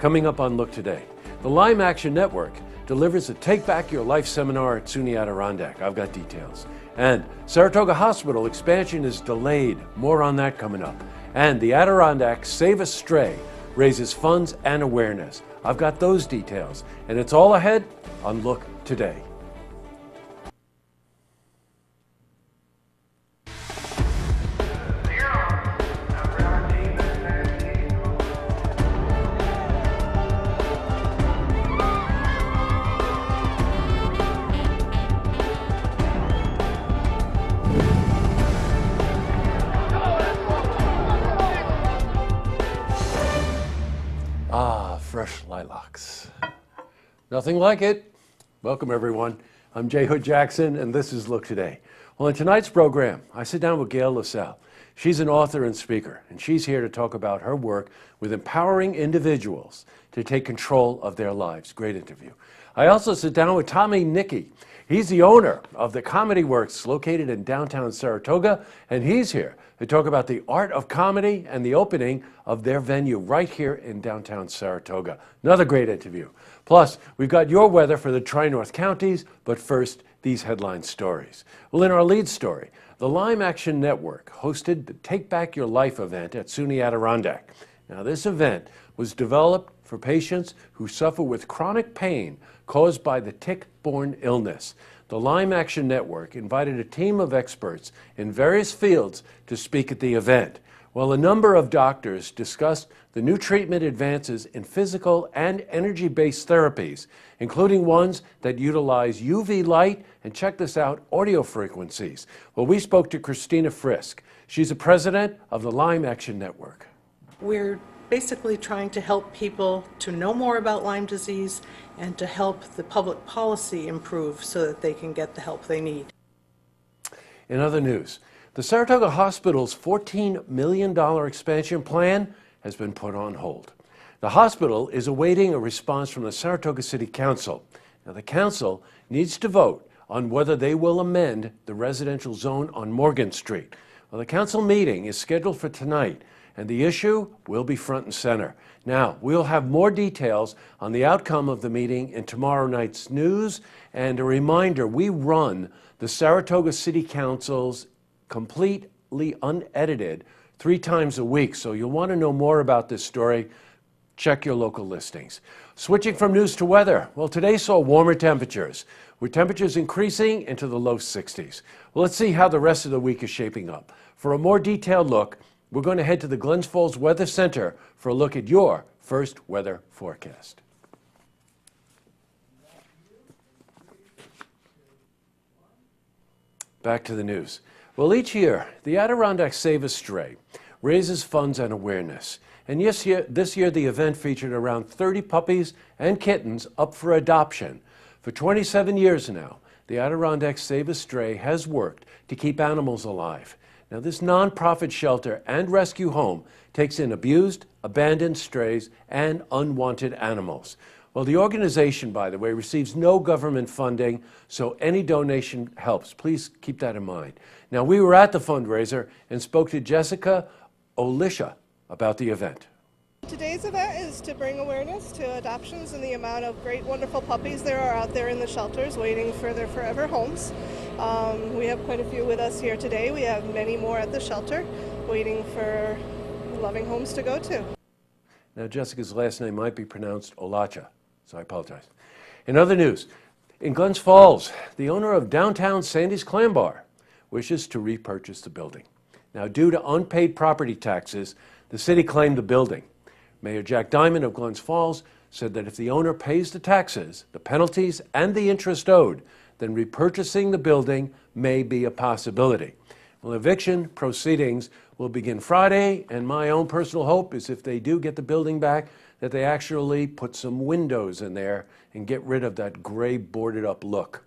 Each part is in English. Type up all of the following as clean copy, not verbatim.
Coming up on Look Today, the Lyme Action Network delivers a Take Back Your Life seminar at SUNY Adirondack. I've got details. And Saratoga Hospital expansion is delayed. More on that coming up. And the Adirondack Save a Stray raises funds and awareness. I've got those details. And it's all ahead on Look Today. Fresh lilacs. Nothing like it. Welcome, everyone. I'm J. Hood Jackson, and this is Look Today. Well, in tonight's program, I sit down with Gail LaSalle. She's an author and speaker, and she's here to talk about her work with empowering individuals to take control of their lives. Great interview. I also sit down with Tommy Nicky. He's the owner of the Comedy Works located in downtown Saratoga, and he's here to talk about the art of comedy and the opening of their venue right here in downtown Saratoga. Another great interview. Plus, we've got your weather for the Tri-North Counties, but first, these headline stories. Well, in our lead story, the Lyme Action Network hosted the Take Back Your Life event at SUNY Adirondack. Now, this event was developed for patients who suffer with chronic pain caused by the tick-borne illness. The Lyme Action Network invited a team of experts in various fields to speak at the event. While a number of doctors discussed the new treatment advances in physical and energy-based therapies, including ones that utilize UV light and, check this out, audio frequencies. Well, we spoke to Christina Frisk. She's the president of the Lyme Action Network. We're basically trying to help people to know more about Lyme disease and to help the public policy improve so that they can get the help they need. In other news, the Saratoga Hospital's $14 million expansion plan has been put on hold. The hospital is awaiting a response from the Saratoga City Council. Now, the council needs to vote on whether they will amend the residential zone on Morgan Street. Well, the council meeting is scheduled for tonight, and the issue will be front and center. Now, we'll have more details on the outcome of the meeting in tomorrow night's news. And a reminder, we run the Saratoga City Council's completely unedited 3 times a week. So you'll want to know more about this story. Check your local listings. Switching from news to weather. Well, today saw warmer temperatures, with temperatures increasing into the low 60s. Well, let's see how the rest of the week is shaping up. For a more detailed look, we're going to head to the Glens Falls Weather Center for a look at your first weather forecast. Back to the news. Well, each year, the Adirondack Save a Stray raises funds and awareness. And this year, the event featured around 30 puppies and kittens up for adoption. For 27 years now, the Adirondack Save a Stray has worked to keep animals alive. Now, this nonprofit shelter and rescue home takes in abused, abandoned strays, and unwanted animals. Well, the organization, by the way, receives no government funding, so any donation helps. Please keep that in mind. Now, we were at the fundraiser and spoke to Jessica Olisha about the event. Today's event is to bring awareness to adoptions and the amount of great, wonderful puppies there are out there in the shelters waiting for their forever homes. We have quite a few with us here today. We have many more at the shelter waiting for loving homes to go to. Now, Jessica's last name might be pronounced Olacha, so I apologize. In other news, in Glens Falls, the owner of downtown Sandy's Clam Bar wishes to repurchase the building. Now, due to unpaid property taxes, the city claimed the building. Mayor Jack Diamond of Glens Falls said that if the owner pays the taxes, the penalties, and the interest owed, then repurchasing the building may be a possibility. Well, eviction proceedings will begin Friday, and my own personal hope is if they do get the building back, that they actually put some windows in there and get rid of that gray boarded up look.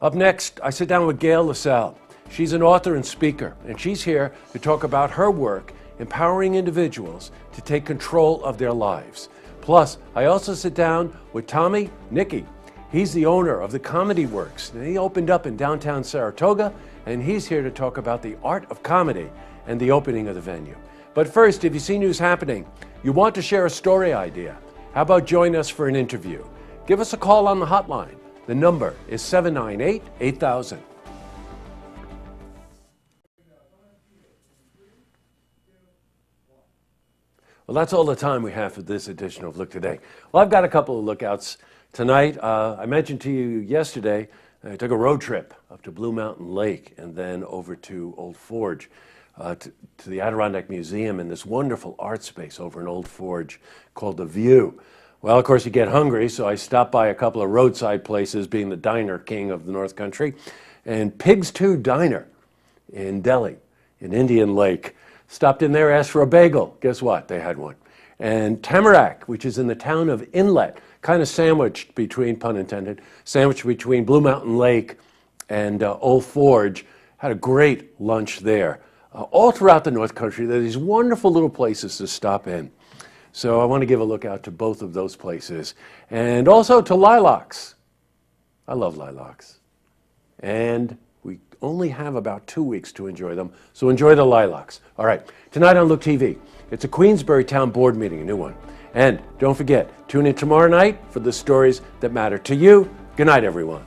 Up next, I sit down with Gail LaSalle. She's an author and speaker, and she's here to talk about her work empowering individuals to take control of their lives. Plus, I also sit down with Tommy Nicky. He's the owner of the Comedy Works. He opened up in downtown Saratoga, and he's here to talk about the art of comedy and the opening of the venue. But first, if you see news happening, you want to share a story idea, How about join us for an interview? Give us a call on the hotline. The number is 798-8000. Well, that's all the time we have for this edition of Look Today. Well, I've got a couple of lookouts tonight. I mentioned to you yesterday, I took a road trip up to Blue Mountain Lake and then over to Old Forge, to the Adirondack Museum in this wonderful art space over in Old Forge called The View. Well, of course, you get hungry, so I stopped by a couple of roadside places, being the diner king of the North Country, and Pig's 2 Diner in Delhi, in Indian Lake. Stopped in there, asked for a bagel. Guess what? They had one. And Tamarack, which is in the town of Inlet, kind of sandwiched between, pun intended, sandwiched between Blue Mountain Lake and Old Forge, had a great lunch there. All throughout the North Country, there are these wonderful little places to stop in. So I want to give a look out to both of those places. And also to Lilacs. I love lilacs. And we only have about 2 weeks to enjoy them, so enjoy the lilacs. All right, tonight on Look TV, it's a Queensbury Town Board meeting, a new one. And don't forget, tune in tomorrow night for the stories that matter to you. Good night, everyone.